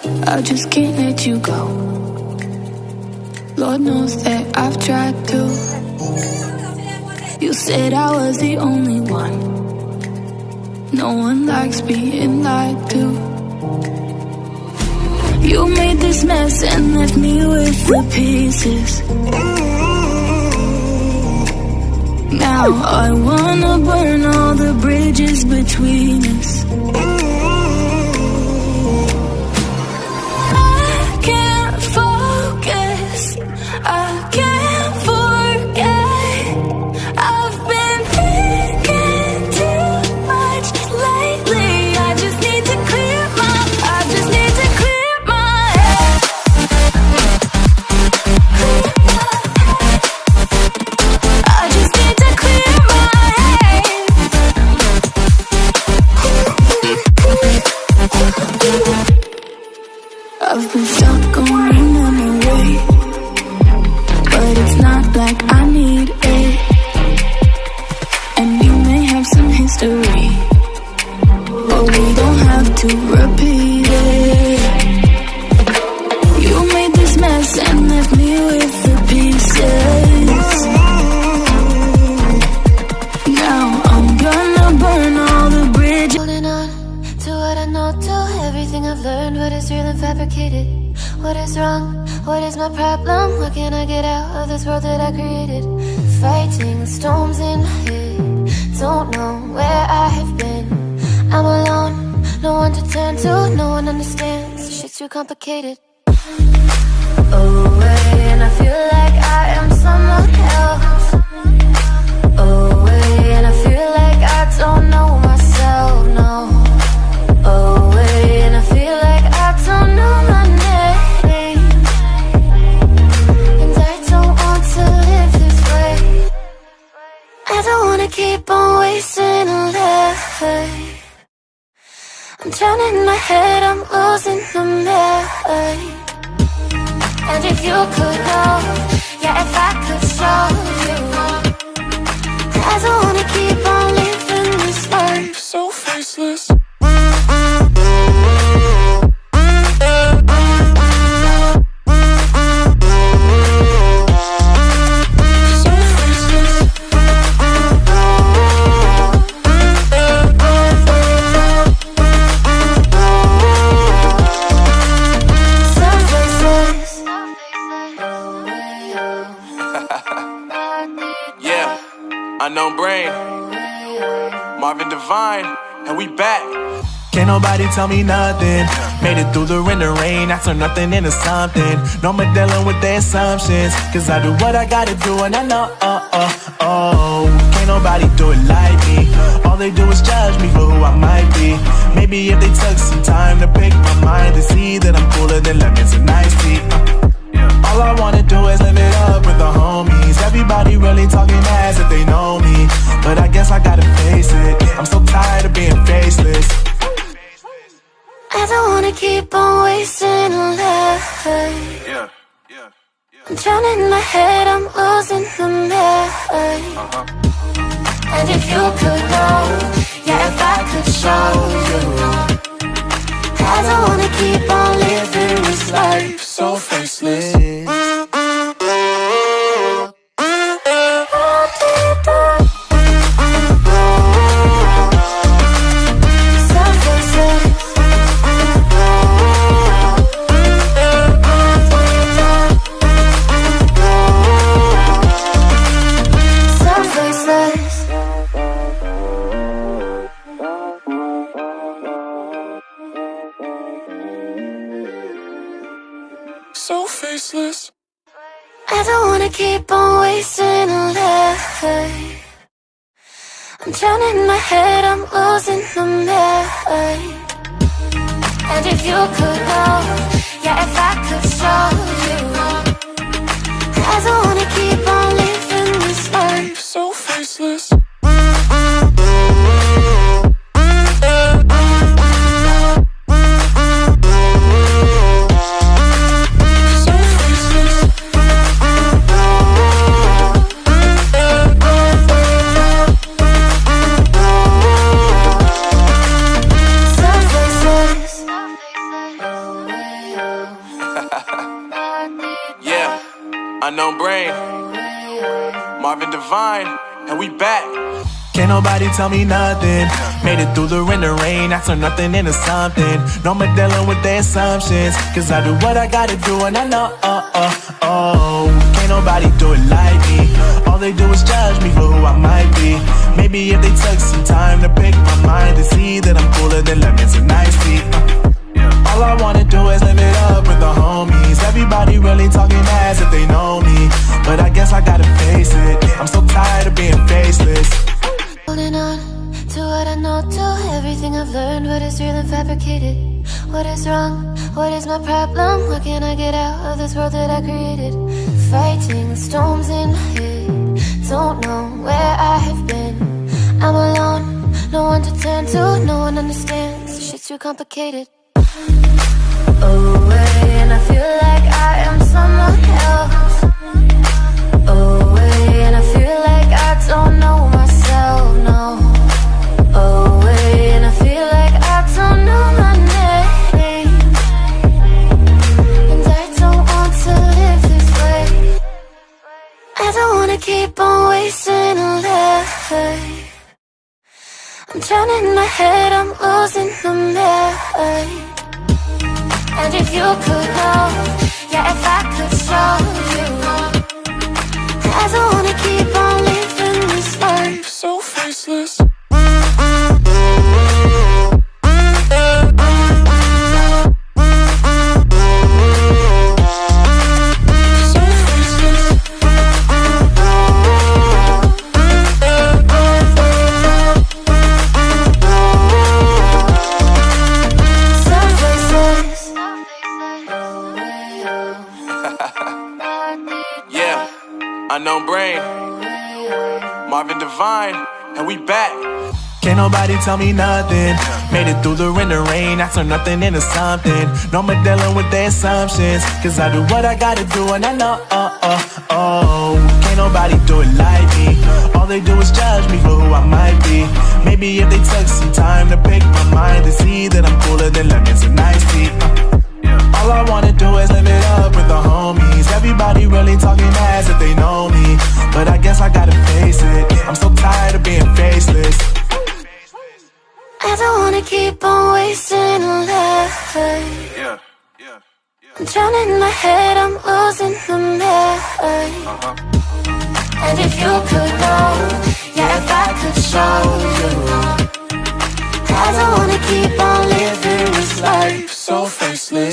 I just can't let you go. Lord knows that I've tried to. You said I was the only one. No one likes being lied to. You made this mess and left me with the pieces. Now I wanna burn all the bridges between us. I can't focus, I can't forget. I've been thinking too much lately. I just need to clear my head. I just need to clear my head. I've been stuck on a memory, but it's not like I need it. And you may have some history, but we don't have to repeat it. You made this mess and left me with the pieces. Now I'm gonna burn all the bridges. Holding on to what I know, to everything I've learned. What is real and fabricated? What is wrong? What is my problem? What can I get out of this world that I created? Fighting storms in my head. Don't know where I have been. I'm alone, no one to turn to. No one understands, shit's too complicated. Away, and I feel like I am someone else. Away, and I feel like I don't know myself, no. Away, and I feel like I don't know my name. And I don't want to live this way. I don't wanna keep on wasting a life. I'm drowning in my head, I'm losing the mind. And if you could know, yeah, if I could show you, I don't wanna keep on living this life so faceless. Unknown Brain, Marvin Divine, and we back. Can't nobody tell me nothing. Made it through the rain and rain, I turn nothing into something. No more dealing with their assumptions, cause I do what I gotta do and I know, can't nobody do it like me. All they do is judge me for who I might be. Maybe if they took some time to pick my mind, to see that I'm cooler than lemons and iced tea. All I wanna do is live it up with the homies. Everybody really talking as if they know me, but I guess I gotta face it. I'm so tired of being faceless. I don't wanna keep on wasting a life. I'm drowning in my head, I'm losing the mind. And if you could know, yeah, if I could show you, I don't wanna keep on living this life so faceless. So faceless. I don't wanna keep on wasting a life. I'm drowning in my head, I'm losing the mind. And if you could know, yeah, if I could show you, I don't wanna keep on living this life so faceless. Unknown Brain, Marvin Divine, and we back. Can't nobody tell me nothing. Made it through the wind and rain, I turn nothing into something. No more dealing with their assumptions, cause I do what I gotta do and I know, can't nobody do it like me. All they do is judge me for who I might be. Maybe if they took some time to pick my mind to see that I'm cooler than lemons and iced tea. All I wanna do is live it up with the homies. Everybody really talking ass if they know me, but I guess I gotta face it. I'm so tired of being faceless. Holding on to what I know, to everything I've learned. What is real and fabricated? What is wrong? What is my problem? What can I get out of this world that I created? Fighting the storms in my head. Don't know where I have been. I'm alone, no one to turn to. No one understands, shit's too complicated. Away, and I feel like I am someone else. Away, and I feel like I don't know myself, no. Away, and I feel like I don't know my name. And I don't want to live this way. I don't wanna keep on wasting a life. I'm drowning in my head, I'm losing the mind. And if you could know, yeah, if I could show you, I don't wanna keep on living this life so faceless. Unknown Brain, Marvin Divine, and we back. Can't nobody tell me nothing. Made it through the wind and rain, I turn nothing into something. No more dealing with their assumptions, cause I do what I gotta do and I know, can't nobody do it like me. All they do is judge me for who I might be. Maybe if they took some time to pick my mind to see that I'm cooler than lemons and iced tea. All I wanna do is live it up with the homies. Everybody really talking ass if they know me, but I guess I gotta face it. I'm so tired of being faceless. I don't wanna keep on wasting a life. I'm drowning in my head, I'm losing the mind. And if you could know, yeah, if I could show you, I don't wanna keep on living this life so faceless.